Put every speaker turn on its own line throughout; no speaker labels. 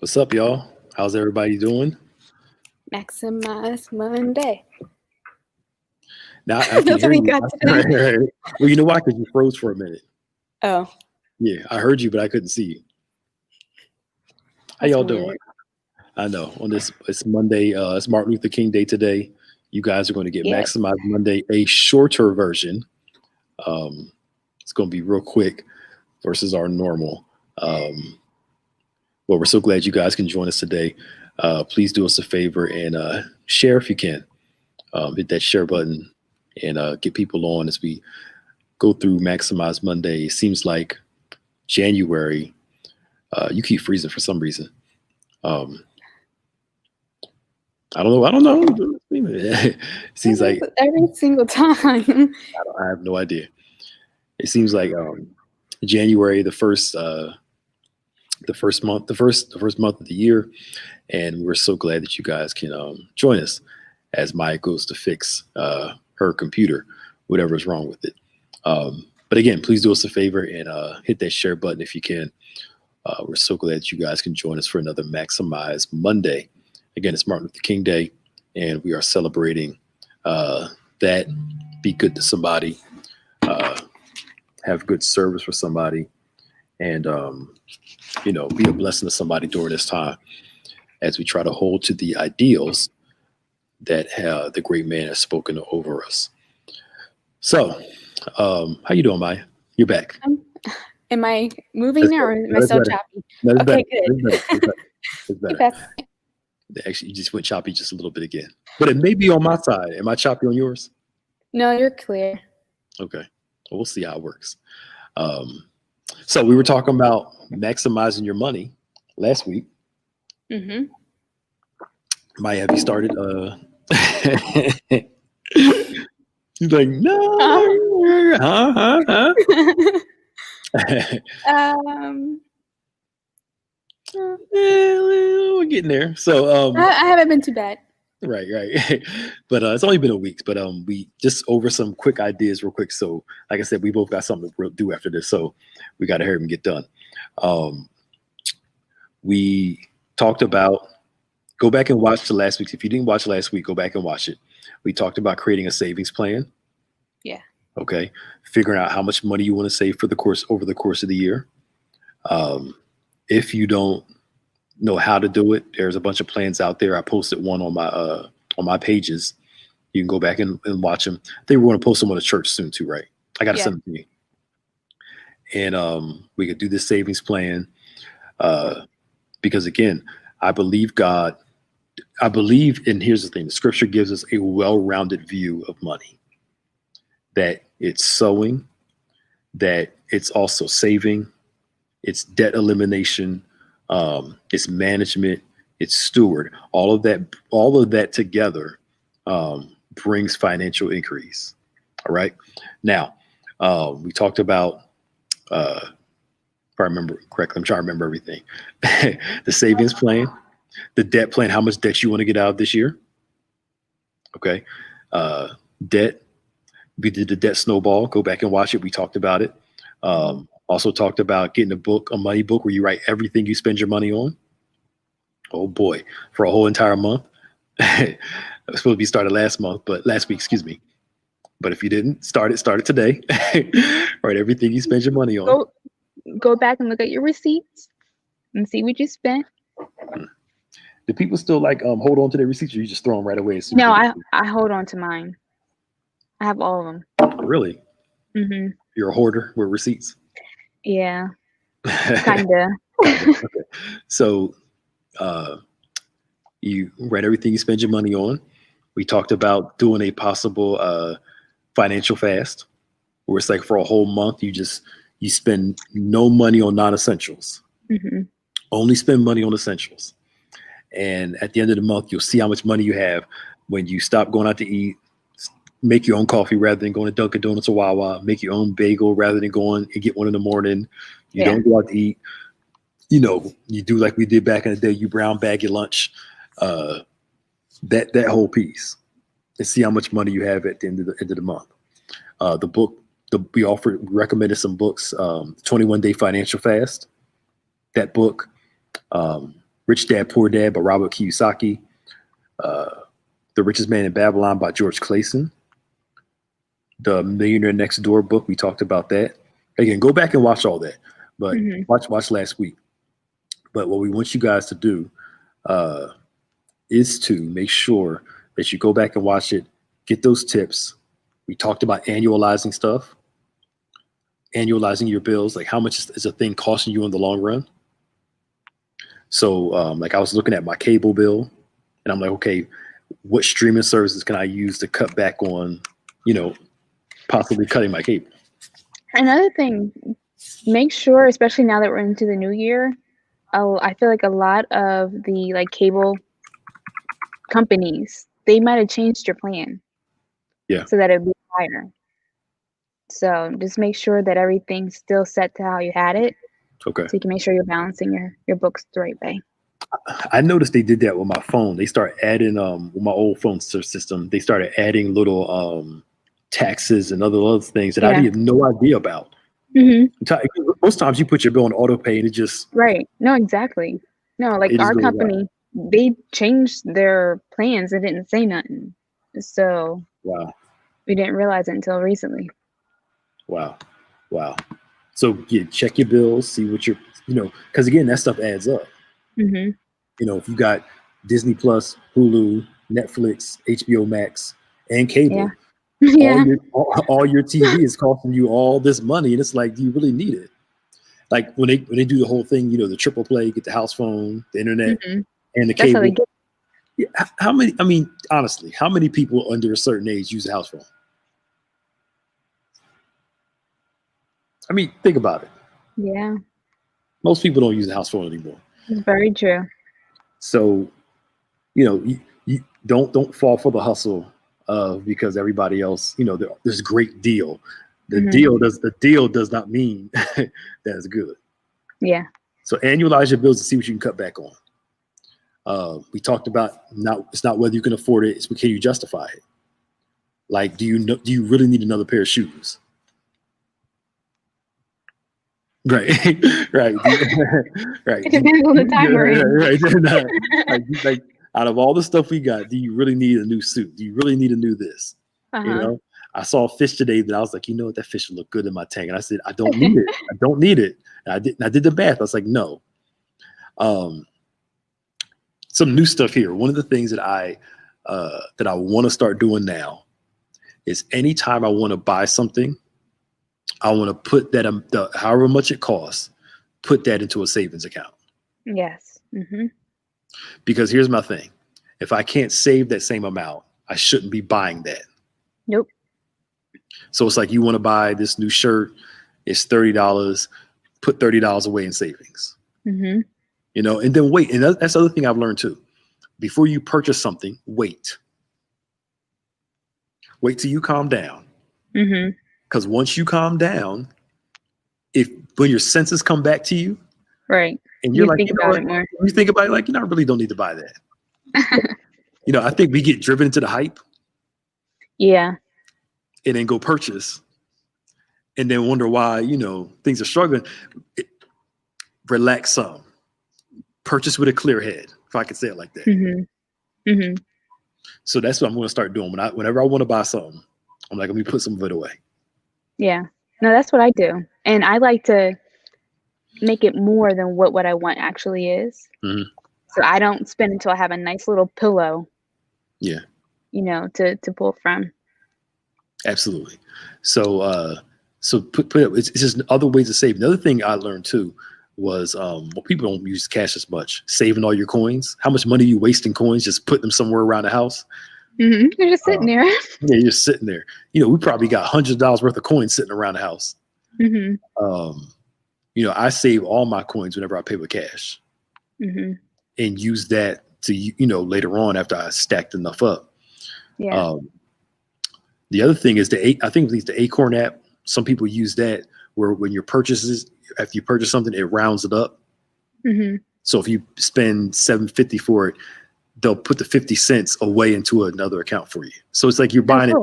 What's up, y'all? How's everybody doing?
Maximize Monday.
Now I can
That's
hear
what we
you.
got today.
Well, you know why? Because you froze for a minute.
Oh,
Yeah, I heard you, but I couldn't see you. How
that's
y'all doing?
weird.
I know on this it's Monday. It's Martin Luther King Day today. You guys are going to get
Yep.
Maximize Monday, a shorter version. Um, it's going to be real quick versus our normal. Well, we're so glad you guys can join us today. Please do us a favor and share if you can. Hit that share button and get people on as we go through Maximize Monday. It seems like January, you keep freezing for some reason. Um, I don't know. I don't know. It seems like
Every single time.
I have no idea. It seems like January, the first month of the year, and we're so glad that you guys can join us as Maya goes to fix her computer, whatever is wrong with it. But again, please do us a favor and hit that share button if you can. We're so glad that you guys can join us for another Maximize Monday. Again, it's Martin Luther King Day, and we are celebrating that. Be good to somebody, have good service for somebody, and be a blessing to somebody during this time as we try to hold to the ideals that the great man has spoken over us. So, how you doing, Maya? You're back.
Am I moving
That's
now or
better.
am I
That's
still
better.
choppy?
That's
Okay,
better. That's
good.
better. That's better. That's
Keep
better.
asking.
Actually, you just went choppy just a little bit again. But it may be on my side. Am I choppy on yours?
No, you're clear.
Okay. Well, we'll see how it works. So we were talking about maximizing your money last week.
Mm-hmm.
Maya, have you started? He's like, no. Huh?
um,
We're getting there. So
I haven't been too bad.
right. But it's only been a week. But we just over some quick ideas real quick. So like I said, we both got something to do after this. So we got to hurry and get done. We talked about, go back and watch the last week. If you didn't watch last week, go back and watch it. We talked about creating a savings plan.
Yeah.
Okay. Figuring out how much money you want to save over the course of the year. If you don't know how to do it, there's a bunch of plans out there. I posted one on my pages. You can go back and watch them. I think we're going to post them on the church soon too, right? I got to send them to you. And we could do this savings plan because again, I believe, and here's the thing, the scripture gives us a well-rounded view of money, that it's sowing, that it's also saving, it's debt elimination, it's management, it's steward. All of that together brings financial increase. All right. Now, we talked about, if I remember correctly, I'm trying to remember everything. The savings plan, the debt plan, how much debt you want to get out of this year. Okay. Debt. We did the debt snowball. Go back and watch it. We talked about it. Also talked about getting a money book where you write everything you spend your money on. Oh boy, for a whole entire month. It was supposed to be started last week, excuse me. But if you didn't start it today. Write everything you spend your money on.
Go back and look at your receipts and see what you spent.
Do people still hold on to their receipts, or you just throw them right away?
No, I hold on to mine. I have all of them.
Really?
Mm-hmm.
You're a hoarder with receipts?
Yeah, kinda.
Okay. So you write everything you spend your money on. We talked about doing a possible financial fast, where it's like for a whole month you spend no money on non-essentials.
Mm-hmm.
Only spend money on essentials. And at the end of the month, you'll see how much money you have when you stop going out to eat. Make your own coffee rather than going to Dunkin' Donuts or Wawa. Make your own bagel rather than going and get one in the morning. You don't go out to eat. You do like we did back in the day. You brown bag your lunch. That whole piece, and see how much money you have at the end of the month. The book we recommended some books. 21 Day Financial Fast. That book Rich Dad Poor Dad by Robert Kiyosaki, The Richest Man in Babylon by George Clason, The Millionaire Next Door book. We talked about that. Again, go back and watch all that, but watch last week. But what we want you guys to do is to make sure that you go back and watch it, get those tips. We talked about annualizing stuff, annualizing your bills, like how much is a thing costing you in the long run. So like I was looking at my cable bill and I'm like, okay, what streaming services can I use to cut back on, possibly cutting my cable?
Another thing, make sure, especially now that we're into the new year, I feel like a lot of the like cable companies, they might have changed your plan.
Yeah.
So that it'd be higher. So just make sure that everything's still set to how you had it.
Okay.
So you can make sure you're balancing your books the right way.
I noticed they did that with my phone. They started adding with my old phone system. They started adding little taxes and other things that I had no idea about. Most times you put your bill on auto pay and it just
right. No, exactly. No, like our company, they changed their plans and didn't say nothing. So we didn't realize it until recently.
Wow. So check your bills, see what you're, because again, that stuff adds up. If you got Disney Plus, Hulu, Netflix, HBO Max, and cable, all your TV is costing you all this money, and it's like, do you really need it? Like when they do the whole thing, the triple play, get the house phone, the internet, and the cable. How many? I mean, honestly, how many people under a certain age use a house phone? I mean, think about it.
Yeah.
Most people don't use a house phone anymore.
It's very true.
So, you don't fall for the hustle because everybody else, there's a great deal. The deal does not mean that it's good.
Yeah.
So annualize your bills and see what you can cut back on. We talked about it's not whether you can afford it, it's can you justify it. Like, do you really need another pair of shoes? Right. Right.
It depends on the time we're in.
Right. Like, out of all the stuff we got, do you really need a new suit? Do you really need a new this? I saw a fish today that I was like, what, that fish will look good in my tank. And I said, I don't need it. I don't need it. And I did the math. I was like, no. Some new stuff here. One of the things that I want to start doing now is anytime I want to buy something, I want to put that however much it costs, put that into a savings account.
Yes.
Because here's my thing. If I can't save that same amount, I shouldn't be buying that.
Nope. So
it's like you want to buy this new shirt. It's $30. Put $30 away in savings. And then wait. And that's the other thing I've learned too. Before you purchase something, wait. Wait till you calm down. Because once you calm down, when your senses come back to you,
right,
and you're like,
think about it more.
You think about it like, I really don't need to buy that. I think we get driven into the hype.
Yeah.
And then go purchase, and then wonder why things are struggling. Relax some. Purchase with a clear head, if I could say it like that. So that's what I'm going to start doing. Whenever I want to buy something, I'm like, let me put some of it away.
Yeah. No, that's what I do. And I like to make it more than what I want actually is. So I don't spend until I have a nice little pillow.
Yeah.
To pull from.
Absolutely. So put it's just other ways to save. Another thing I learned too was people don't use cash as much. Saving all your coins. How much money are you wasting coins? Just putting them somewhere around the house.
You're just sitting there.
Yeah, you're just sitting there. We probably got $100 worth of coins sitting around the house. I save all my coins whenever I pay with cash, and use that to later on after I stacked enough up.
Yeah.
The other thing is I think it's the Acorn app. Some people use that where when your purchases, after you purchase something, it rounds it up. So if you spend $7.50 for it, they'll put the 50 cents away into another account for you. So it's like you're buying it.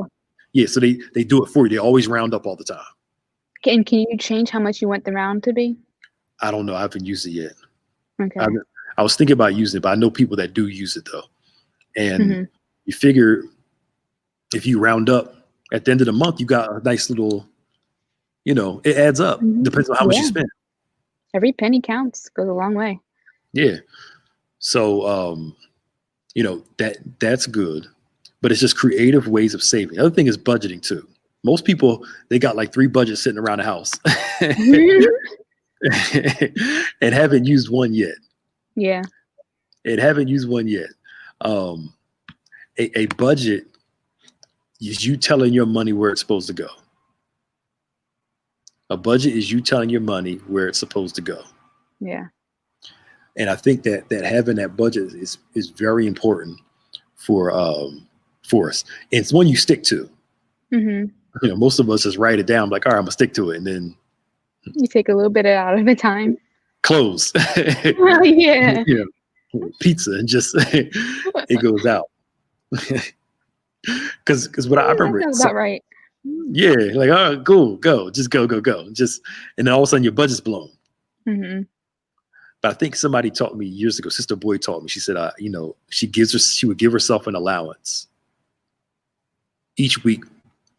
Yeah. So they do it for you. They always round up all the time.
Can you change how much you want the round to be?
I don't know. I haven't used it yet.
Okay.
I I was thinking about using it, but I know people that do use it though. And
Mm-hmm.
you figure if you round up at the end of the month, you got a nice little, it adds up.
Mm-hmm.
Depends on how much you spend.
Every penny counts, goes a long way.
Yeah. So, that's good, but it's just creative ways of saving. The other thing is budgeting too. Most people, they got like 3 budgets sitting around the house and haven't used one yet.
Yeah.
And haven't used one yet. A budget is you telling your money where it's supposed to go. A budget is you telling your money where it's supposed to go.
Yeah.
And I think that having that budget is very important for us. And it's one you stick to.
Mm-hmm.
Most of us just write it down, like, all right, I'm gonna stick to it, and then
you take a little bit out of a time.
Close.
Oh, yeah.
Pizza, and just it goes out. Because what I remember,
that sounds about right.
Yeah, like, oh, cool, go, just go, just, and then all of a sudden your budget's blown.
Mm-hmm.
But I think somebody taught me years ago. Sister Boy taught me. She said, she would give herself an allowance each week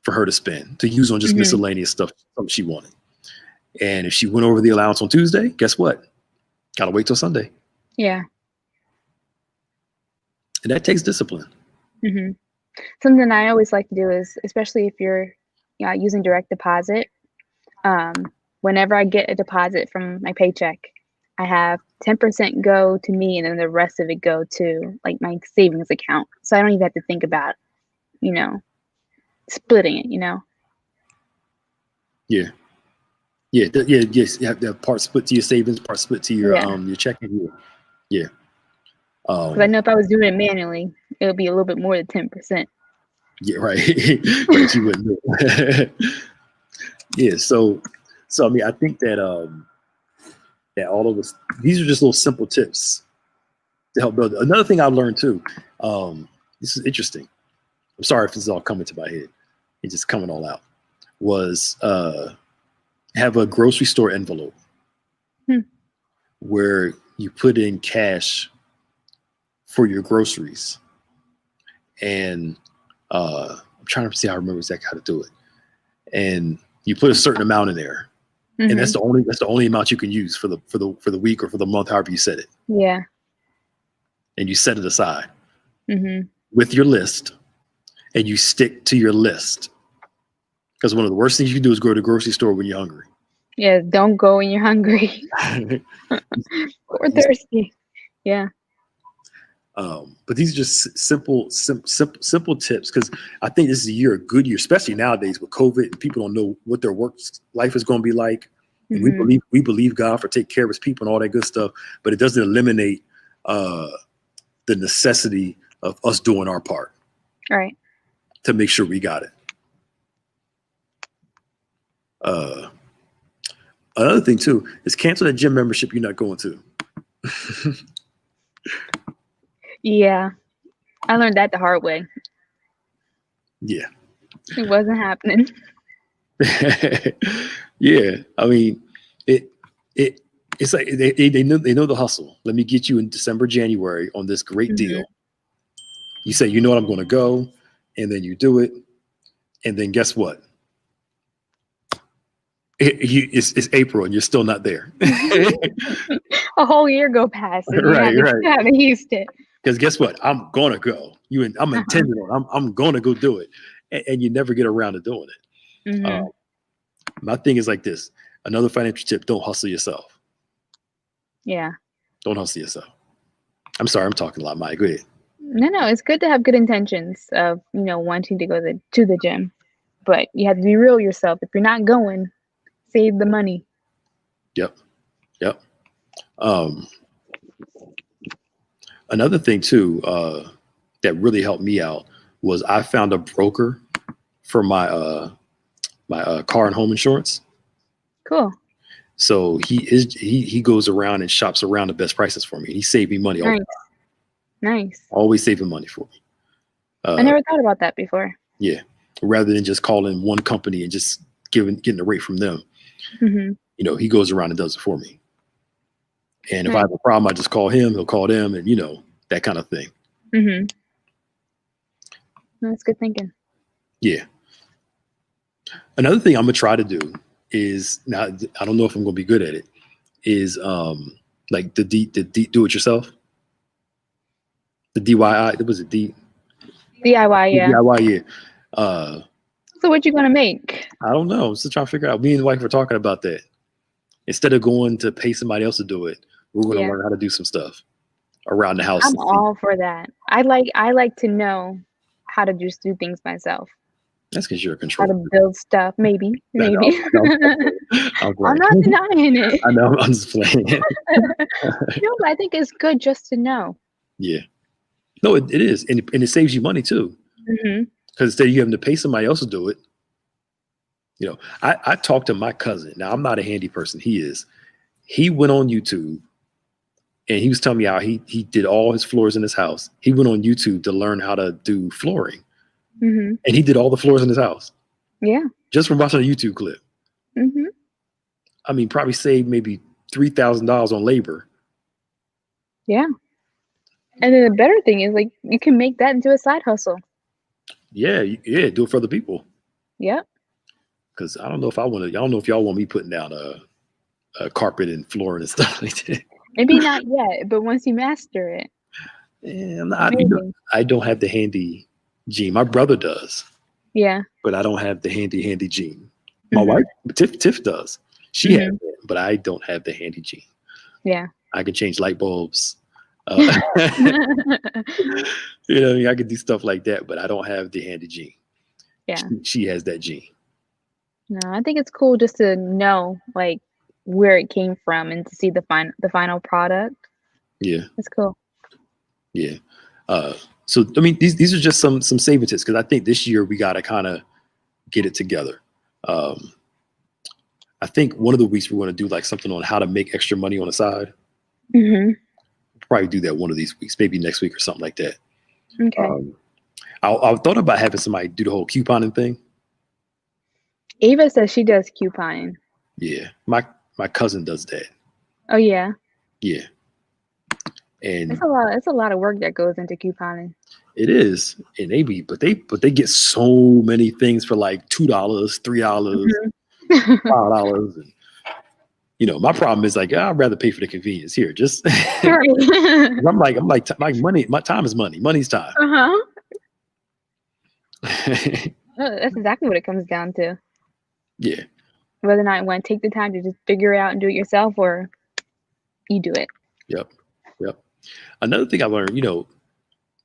for her to spend, to use on just miscellaneous stuff, something she wanted. And if she went over the allowance on Tuesday, guess what? Gotta wait till Sunday.
Yeah.
And that takes discipline.
Mm-hmm. Something I always like to do is, especially if you're using direct deposit, whenever I get a deposit from my paycheck, I have 10% go to me, and then the rest of it go to like my savings account. So I don't even have to think about, splitting it,
Yeah. Yes. You have that part split to your savings, part split to your your checking. Yeah.
Because I know if I was doing it manually, it would be a little bit more than 10%.
Yeah, right. Right, you wouldn't do it. Yeah. So I mean, I think that that all of us, these are just little simple tips to help build. Another thing I learned too. This is interesting. I'm sorry if this is all coming to my head. It's just coming all out. Was have a grocery store envelope where you put in cash for your groceries. And I'm trying to see how I remember exactly how to do it. And you put a certain amount in there. Mm-hmm. And that's the only amount you can use for the week or for the month, however you set it.
Yeah.
And you set it aside with your list, and you stick to your list. Because one of the worst things you can do is go to the grocery store when you're hungry.
Yeah, don't go when you're hungry or thirsty. Yeah.
But these are just simple tips, because I think this is a good year, especially nowadays with COVID, and people don't know what their work life is going to be like. And we believe God for take care of his people and all that good stuff, but it doesn't eliminate the necessity of us doing our part.
Right.
To make sure we got it. Another thing too is cancel that gym membership you're not going to.
Yeah. I learned that the hard way.
Yeah.
It wasn't happening.
Yeah. I mean, it's like they know the hustle. Let me get you in December, January on this great deal. You say, you know what, I'm going to go, and then you do it. And then guess what? It's April and you're still not there.
A whole year go past.
Right.
You haven't used it.
Because guess what? I'm gonna go. I'm intending on. I'm gonna go do it, and you never get around to doing it. My thing is like this. Another financial tip: don't hustle yourself.
Yeah. Don't
hustle yourself. I'm sorry, I'm talking a lot, Mike. Go ahead.
No, it's good to have good intentions of wanting to go to the gym, but you have to be real yourself. If you're not going, save the money.
Yep. Another thing too that really helped me out was I found a broker for my my car and home insurance.
Cool.
So he goes around and shops around the best prices for me. He saved me money all the time.
Nice.
Always saving money for me.
I never thought about that before.
Yeah. Rather than just calling one company and just getting a rate from them. He goes around and does it for me. And if I have a problem, I just call him, he'll call them, and that kind of thing.
Mm-hmm. That's good thinking.
Yeah. Another thing I'm gonna try to do is, now I don't know if I'm gonna be good at it, is like the do it yourself. The DIY, it was a
DIY, yeah.
DIY, yeah.
So what you gonna make?
I don't know. I'm still trying to figure out. Me and the wife were talking about that. Instead of going to pay somebody else to do it, we're going to learn how to do some stuff around the house.
I'm all for that. I like to know how to just do things myself.
That's because you're a controller.
How to build stuff, maybe.
I know.
I'm not denying it.
I know. I'm just playing.
No, but I think it's good just to know.
Yeah. No, it is, and it saves you money too.
Mm-hmm.
Because instead of you having to pay somebody else to do it, I talked to my cousin. Now, I'm not a handy person. He is. He went on YouTube, and he was telling me how he did all his floors in his house. He went on YouTube to learn how to do flooring.
Mm-hmm.
And he did all the floors in his house.
Yeah.
Just from watching a YouTube clip.
Mm-hmm.
I mean, probably saved maybe $3,000 on labor.
Yeah. And then the better thing is, like, you can make that into a side hustle.
Yeah, do it for other people.
Yep.
Because I don't know if I don't know if y'all want me putting down a carpet and flooring and stuff like that.
Maybe not yet, but once you master it.
Yeah, I don't have the handy gene. My brother does.
Yeah.
But I don't have the handy gene. My wife, Tiff does. She has it, but I don't have the handy gene.
Yeah.
I can change light bulbs. I can do stuff like that, but I don't have the handy gene.
Yeah.
She has that gene.
No, I think it's cool just to know like where it came from and to see the final product.
Yeah.
That's cool.
Yeah. So I mean, these are just some saving tips, because I think this year we got to kind of get it together. I think one of the weeks we're going to do like something on how to make extra money on the side.
Mm-hmm.
Probably do that one of these weeks, maybe next week or something like that.
Okay.
I thought about having somebody do the whole couponing thing.
Ava says she does couponing.
Yeah, my cousin does that.
Oh yeah.
Yeah. And
it's a lot of work that goes into couponing.
It is, and they get so many things for like $2, $3, $5, and my problem is like, I'd rather pay for the convenience here. Just I'm like money. My time is money. Money's time.
That's exactly what it comes down to.
Yeah.
Whether or not you want to take the time to just figure it out and do it yourself, or you do it.
Yep. Another thing I learned,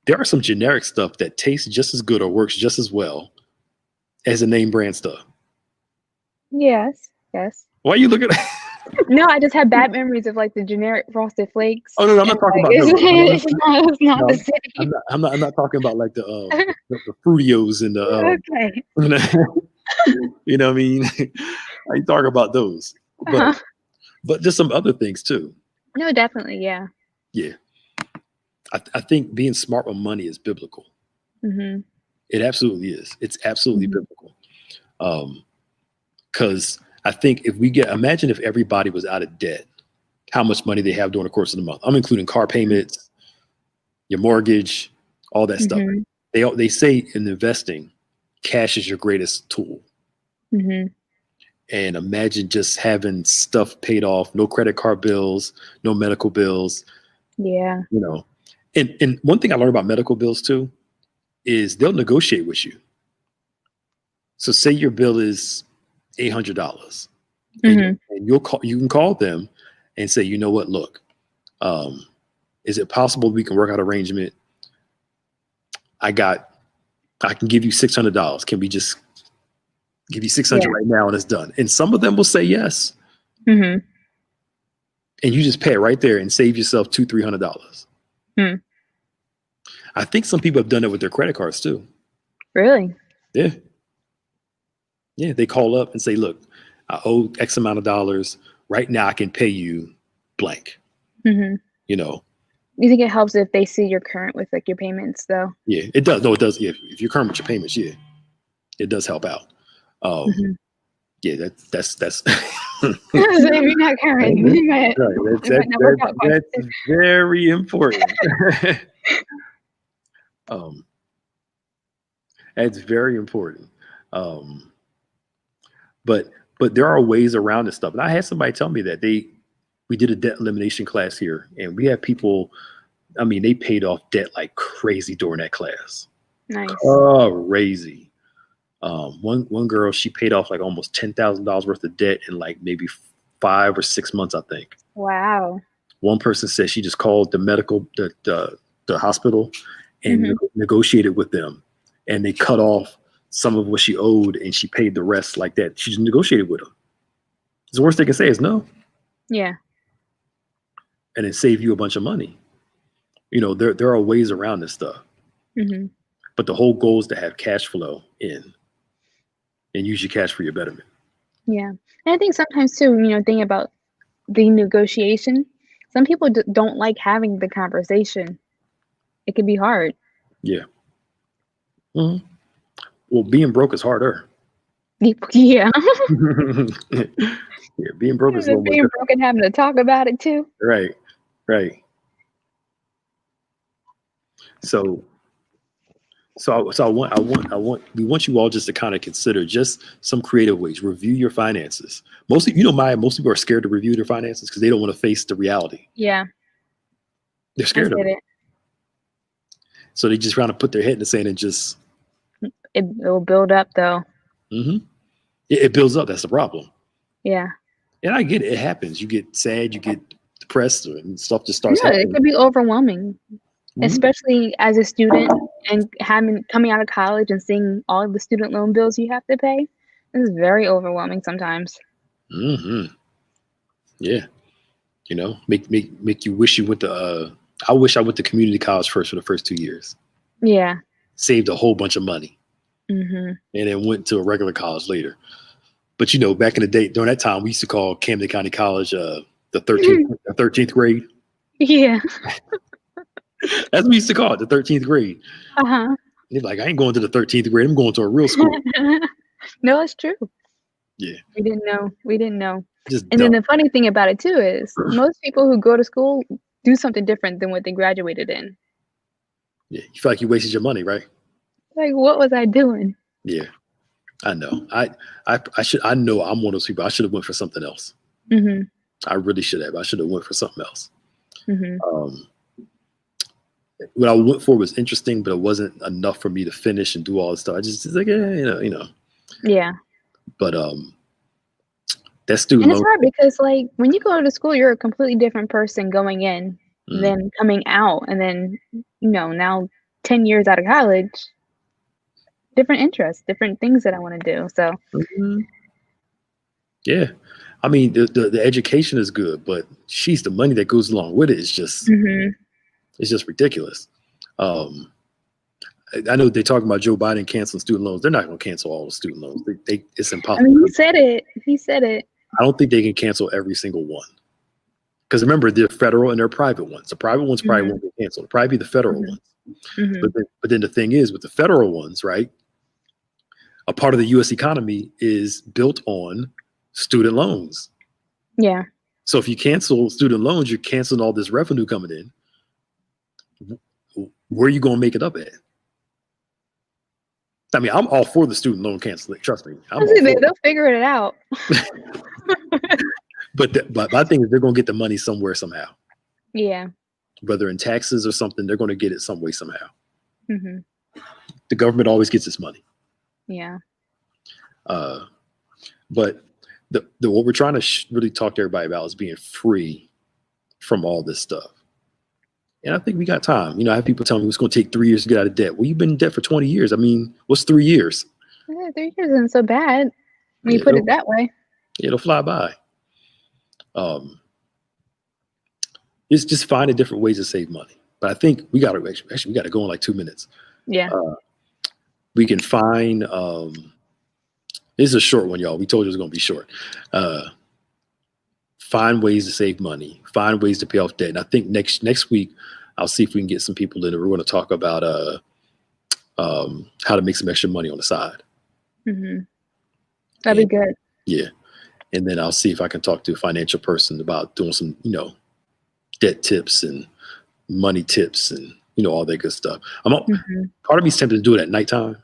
there are some generic stuff that tastes just as good or works just as well as the name brand stuff. Yes. Why are you looking at?
No, I just have bad memories of like the generic Frosted Flakes.
Oh no, I'm not talking about those.
It's not the same.
I'm not talking about like the Fruitios and the.
Okay.
You know what I mean? I ain't talking about those, but just some other things too.
No, definitely, yeah.
Yeah, I think being smart with money is biblical.
Mm-hmm.
It absolutely is. It's absolutely biblical. Because I think imagine if everybody was out of debt, how much money they have during the course of the month. I'm including car payments, your mortgage, all that stuff. They say in investing, cash is your greatest tool.
Mm-hmm.
And imagine just having stuff paid off, no credit card bills, no medical bills.
Yeah.
And one thing I learned about medical bills too is they'll negotiate with you. So say your bill is $800, and you can call them and say, you know what, look, is it possible we can work out an arrangement? I can give you $600. Can we just give you $600 right now and it's done? And some of them will say yes.
Mm-hmm.
And you just pay it right there and save yourself $200-$300. I think some people have done it with their credit cards too.
Really?
Yeah. Yeah, they call up and say, look, I owe X amount of dollars. Right now I can pay you blank.
Mm-hmm.
You
think it helps if they see you're current with like your payments though?
Yeah, it does. No, it does. If you're current with your payments, yeah, it does help out. Yeah, that's
Maybe not current.
right.
It might, it might not work out quite.
That's very important. um, that's very important. Um, but there are ways around this stuff. And I had somebody tell me that we did a debt elimination class here, and we had people. I mean, they paid off debt like crazy during that class.
Nice.
Crazy. One girl, she paid off like almost $10,000 worth of debt in like maybe 5 or 6 months, I think.
Wow.
One person said she just called the hospital and negotiated with them, and they cut off some of what she owed, and she paid the rest like that. She just negotiated with them. The worst they can say is no.
Yeah.
And it saved you a bunch of money. You know, there are ways around this stuff.
Mm-hmm.
But the whole goal is to have cash flow in and use your cash for your betterment.
Yeah. And I think sometimes too, thinking about the negotiation, some people don't like having the conversation. It can be hard.
Yeah. Mm-hmm. Well, being broke is harder.
Yeah.
Yeah, being broke is a little
being broke and having to talk about it too.
Right. So we want you all just to kind of consider just some creative ways. Review your finances. Most people are scared to review their finances because they don't want to face the reality.
Yeah.
They're scared of it. So they just trying to put their head in the sand and just.
It will build up though.
Mm-hmm. It builds up. That's the problem.
Yeah.
And I get it. It happens. You get sad. You get depressed, and stuff just starts happening.
It can be overwhelming, especially as a student and coming out of college and seeing all of the student loan bills you have to pay. This is very overwhelming sometimes.
Mm-hmm. Yeah. Make you wish you went to. I wish I went to community college first for the first 2 years.
Yeah.
Saved a whole bunch of money.
Mm-hmm.
And then went to a regular college later. But back in the day, during that time, we used to call Camden County College the 13th grade.
Yeah.
That's what we used to call it, the 13th grade.
Uh-huh.
They're like, I ain't going to the 13th grade. I'm going to a real school.
No, it's true.
Yeah.
We didn't know.
And
then the funny thing about it too is most people who go to school do something different than what they graduated in.
Yeah. You feel like you wasted your money, right?
Like, what was I doing?
Yeah. I know. I know I'm one of those people. I should have went for something else.
Mm-hmm.
I really should have. I should have went for something else.
Mm-hmm.
What I went for was interesting, but it wasn't enough for me to finish and do all this stuff. I just like,
Yeah.
But that student
and it's hard because like when you go to school, you're a completely different person going in than coming out, and then now 10 years out of college, different interests, different things that I want to do. So
yeah, I mean the education is good, but the money that goes along with it is just it's just ridiculous. I know they're talking about Joe Biden canceling student loans. They're not going to cancel all the student loans. It's impossible.
I mean, he said it. I
don't think they can cancel every single one. Because remember, they're federal and they're private ones. The private ones probably won't get canceled. It'll probably be the federal ones. But then the thing is, with the federal ones, right, a part of the U.S. economy is built on student loans.
Yeah.
So if you cancel student loans, you're canceling all this revenue coming in. Where are you going to make it up at? I mean, I'm all for the student loan canceling. Trust me.
They'll figure it out.
But my thing is they're going to get the money somewhere, somehow.
Yeah.
Whether in taxes or something, they're going to get it some way, somehow.
Mm-hmm.
The government always gets its money.
Yeah.
But what we're trying to really talk to everybody about is being free from all this stuff. And I think we got time. I have people telling me it's going to take 3 years to get out of debt. Well, you've been in debt for 20 years. I mean, what's 3 years?
Yeah, 3 years isn't so bad when you put it that way.
It'll fly by. It's just finding different ways to save money. But I think we got to go in like 2 minutes.
Yeah.
We can find. This is a short one, y'all. We told you it was going to be short. Find ways to save money. Find ways to pay off debt. And I think next week I'll see if we can get some people in. We're going to talk about how to make some extra money on the side.
Mm-hmm. That'd be good.
Yeah. And then I'll see if I can talk to a financial person about doing some, debt tips and money tips and, all that good stuff. Part of me is tempted to do it at nighttime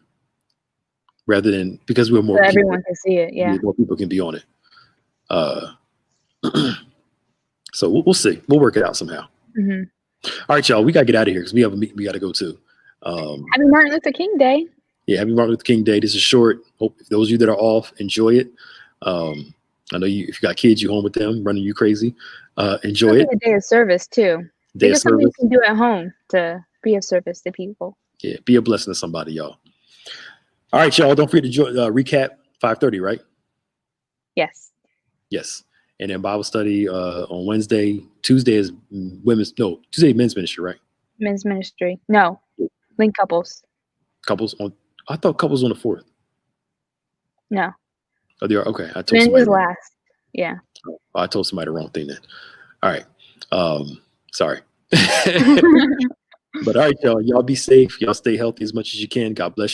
rather than, because we're more
So
people,
everyone can see it. Yeah.
more people can be on it. So we'll see. We'll work it out somehow.
Hmm.
All right, y'all. We gotta get out of here because we have a meeting we gotta go to.
Happy Martin Luther King Day.
Yeah, happy Martin Luther King Day. This is short. Hope if those of you that are off, enjoy it. I know if you got kids, you home with them, running you crazy. Enjoy it.
A day of service too.
Day of
Something you
service.
can do at home to be of service to people.
Yeah, be a blessing to somebody, y'all. All right, y'all. Don't forget to recap 5:30, right?
Yes.
Yes. And then Bible study on Wednesday. Tuesday is Tuesday men's ministry, right?
Men's ministry. No. Link couples.
Couples on. I thought couples on the 4th.
No.
Oh, they are okay. I told
Men's
somebody.
is last. Yeah.
Oh, I told somebody the wrong thing then. All right. Sorry. But all right, y'all. Y'all be safe. Y'all stay healthy as much as you can. God bless you.